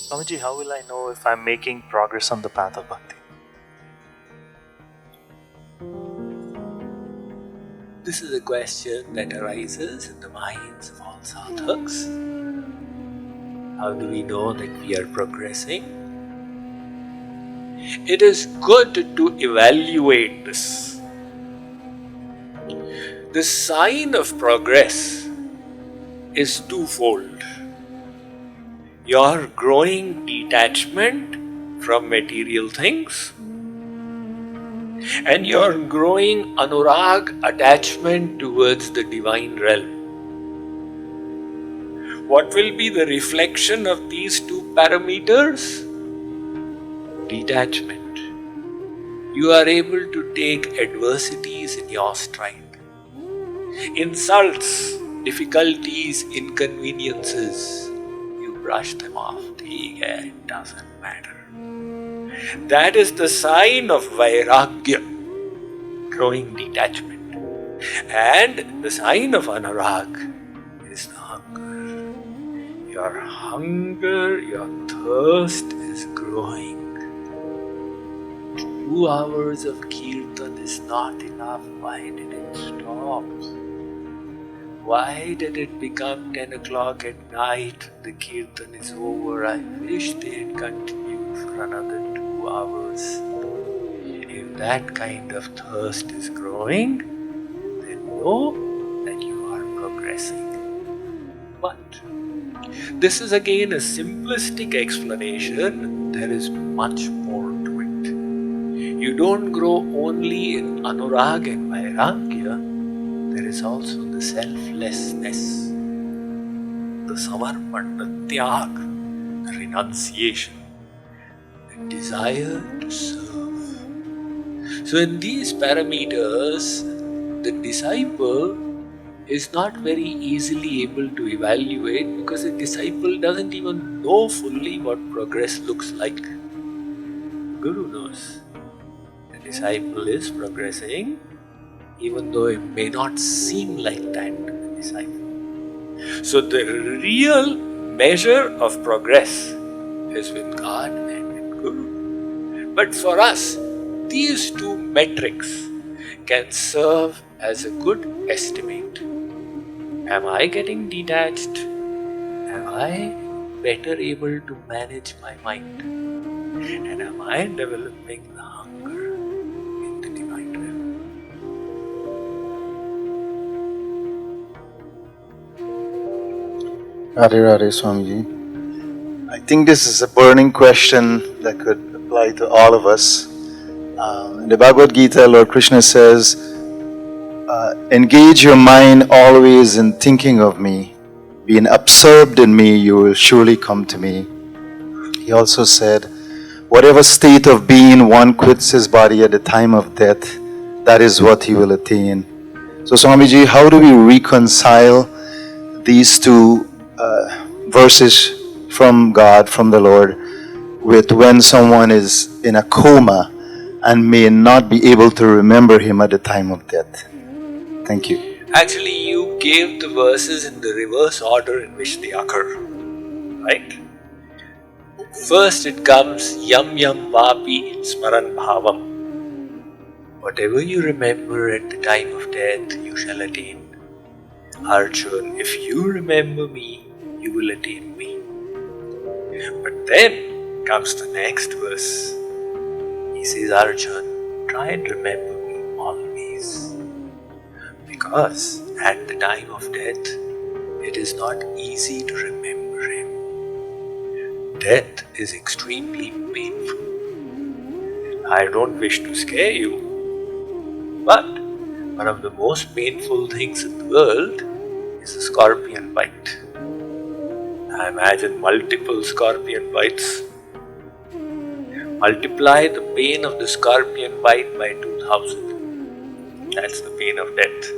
Swamiji, how will I know if I'm making progress on the path of bhakti? This is a question that arises in the minds of all sadhaks. How do we know that we are progressing? It is good to evaluate this. The sign of progress is twofold. Your growing detachment from material things and your growing anurag, attachment towards the divine realm. What will be the reflection of these two parameters? Detachment. You are able to take adversities in your stride. Insults, difficulties, inconveniences, you brush them off. It doesn't matter. That is the sign of vairagya, growing detachment. And the sign of anurag is the hunger. Your hunger, your thirst is growing. 2 hours of kirtan is not enough. Why did it stop? Why did it become 10 o'clock at night? The kirtan is over. I wish they had continued for another 2 hours. If that kind of thirst is growing, then know that you are progressing. But this is again a simplistic explanation. There is much more to it. You don't grow only in anurag and vairagya. There is also the selflessness, the samarpan, the tyag, the renunciation, the desire to serve. So in these parameters, the disciple is not very easily able to evaluate because the disciple doesn't even know fully what progress looks like. Guru knows. The disciple is progressing, even though it may not seem like that to the disciple. So the real measure of progress is with God and with Guru. But for us, these two metrics can serve as a good estimate. Am I getting detached? Am I better able to manage my mind? And am I developing the hunger in the divine realm? Radhe Radhe Swamiji. I think this is a burning question that could apply to all of us. In the Bhagavad Gita, Lord Krishna says, engage your mind always in thinking of me. Being absorbed in me, you will surely come to me. He also said, whatever state of being one quits his body at the time of death, that is what he will attain. So Swamiji, how do we reconcile these two verses from God, from the Lord, with when someone is in a coma and may not be able to remember him at the time of death? Thank you. Actually, you gave the verses in the reverse order in which they occur, right? First it comes yam yam vapi smaran bhavam. Whatever you remember at the time of death, you shall attain. Arjun, if you remember me, you will attain me. But then comes the next verse. He says, Arjun, try and remember me always. Because at the time of death, it is not easy to remember him. Death is extremely painful. I don't wish to scare you, but one of the most painful things in the world is a scorpion bite. I imagine multiple scorpion bites. Multiply the pain of the scorpion bite by 2000. That's the pain of death.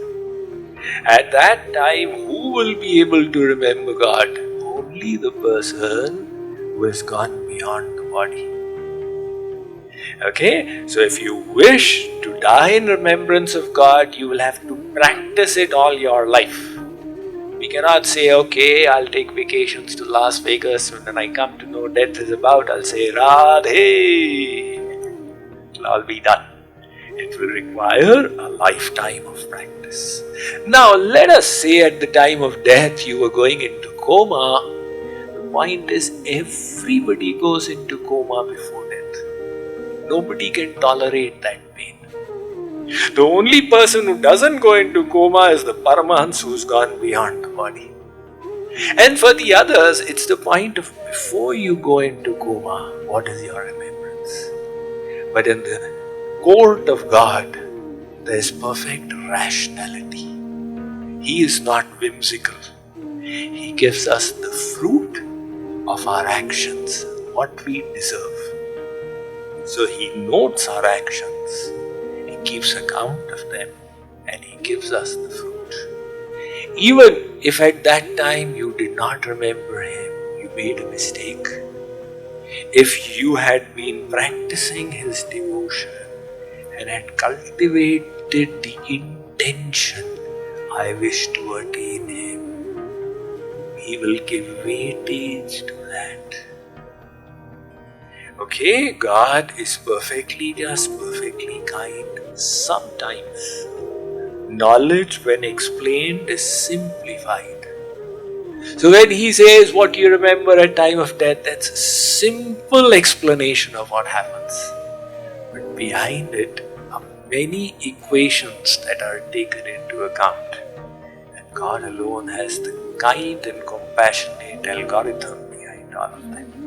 At that time, who will be able to remember God? Only the person who has gone beyond the body. Okay, so if you wish to die in remembrance of God, you will have to practice it all your life. We cannot say, okay, I'll take vacations to Las Vegas, and when I come to know death is about, I'll say, Radhe. It'll all be done. It will require a lifetime of practice. Now, let us say at the time of death you were going into coma. The point is, everybody goes into coma before death. Nobody can tolerate that pain. The only person who doesn't go into coma is the Paramahans who's gone beyond the body. And for the others, it's the point of before you go into coma, what is your remembrance? But in the court of God, there is perfect rationality. He is not whimsical. He gives us the fruit of our actions, what we deserve. So He notes our actions, He keeps account of them, and He gives us the fruit. Even if at that time you did not remember Him, you made a mistake. If you had been practicing His devotion and had cultivated the intention, I wish to attain Him, He will give weightage to that. Okay, God is perfectly just, perfectly kind. Sometimes knowledge, when explained, is simplified. So when He says what you remember at time of death, that's a simple explanation of what happens. But behind it are many equations that are taken into account. And God alone has the kind and compassionate algorithm behind all of them.